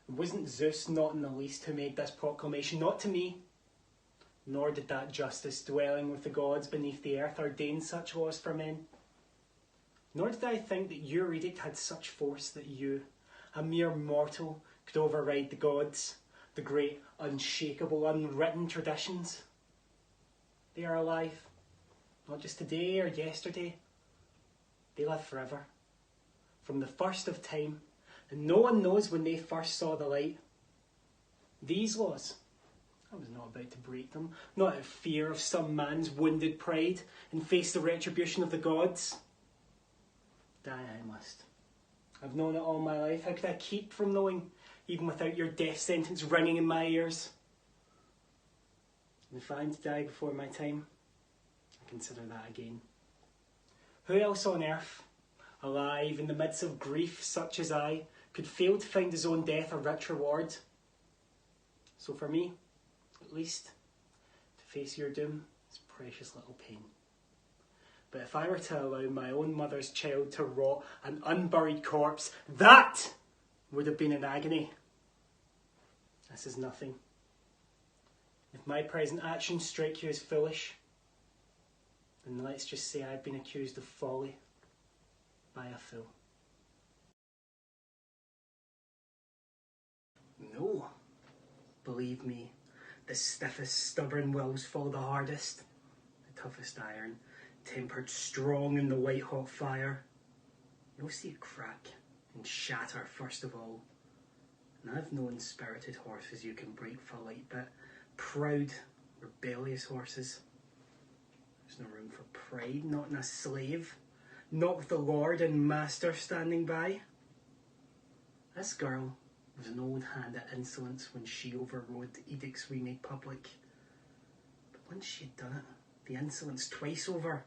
It wasn't Zeus, not in the least, who made this proclamation, not to me. Nor did that justice dwelling with the gods beneath the earth ordain such laws for men. Nor did I think that your edict had such force that you, a mere mortal, could override the gods, the great, unshakable, unwritten traditions. They are alive, not just today or yesterday. They live forever, from the first of time, and no one knows when they first saw the light. These laws, I was not about to break them, not out of fear of some man's wounded pride and face the retribution of the gods. Die I must. I've known it all my life. How could I keep from knowing, even without your death sentence ringing in my ears? And if I'm to die before my time, I consider that again. Who else on earth, alive in the midst of grief such as I, could fail to find his own death a rich reward? So for me, at least, to face your doom is precious little pain. But if I were to allow my own mother's child to rot an unburied corpse, that would have been an agony. This is nothing. If my present actions strike you as foolish, then let's just say I've been accused of folly by a fool. No, believe me, the stiffest stubborn wills fall the hardest, the toughest iron, tempered strong in the white hot fire. You'll see it crack and shatter first of all. And I've known spirited horses you can break for light, but proud, rebellious horses, there's no room for pride, not in a slave, not with the lord and master standing by. This girl was an old hand at insolence when she overrode the edicts we made public. But once she had done it, the insolence twice over,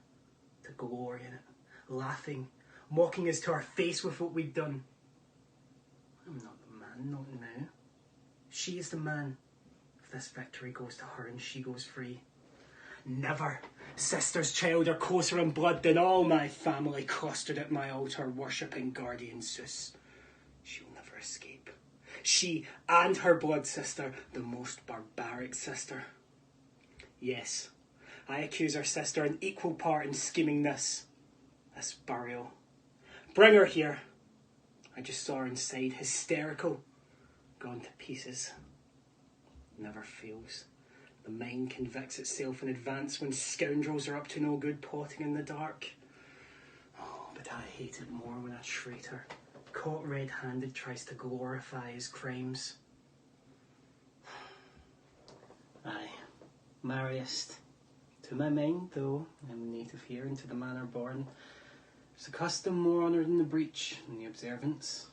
to glory in it, laughing, mocking us to our face with what we'd done. I'm not the man, not now. She is the man. If this victory goes to her and she goes free. Never, sister's child, are closer in blood than all my family clustered at my altar worshipping guardian Zeus. She'll never escape. She and her blood sister, the most barbaric sister. Yes, I accuse her sister in equal part in scheming this burial. Bring her here. I just saw her inside, hysterical, gone to pieces. Never fails. The mind convicts itself in advance when scoundrels are up to no good plotting in the dark. Oh, but I hate it more when a traitor, caught red-handed, tries to glorify his crimes. Aye, marriest. To my mind, though, I'm native here and to the manor born. There's a custom more honoured in the breach than the observance.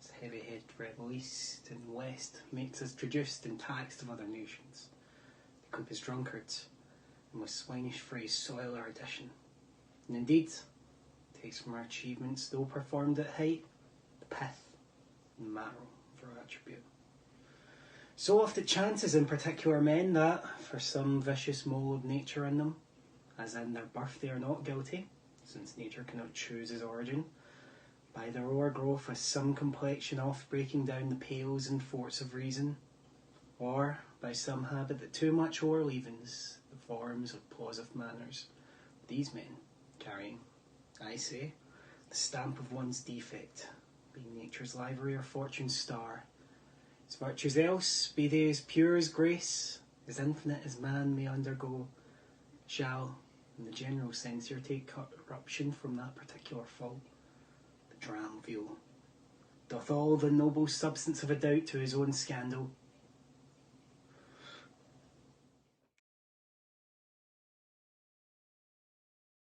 This heavy-headed rebel east and west makes us traduced and taxed of other nations. They cope as drunkards, and with swinish phrase soil our addition. And indeed, takes from our achievements, though performed at height, the pith and marrow of our attribute. So oft it chances in particular men that, for some vicious mole of nature in them, as in their birth they are not guilty, since nature cannot choose his origin, by their o'ergrowth with some complexion oft breaking down the pales and forts of reason, or by some habit that too much o'erleavens the forms of plausive manners, these men carrying, I say, the stamp of one's defect, being nature's livery or fortune's star. Its virtues else, be they as pure as grace, as infinite as man may undergo, shall, in the general sense here, take corruption from that particular fault. The dram viol doth all the noble substance of a doubt to his own scandal,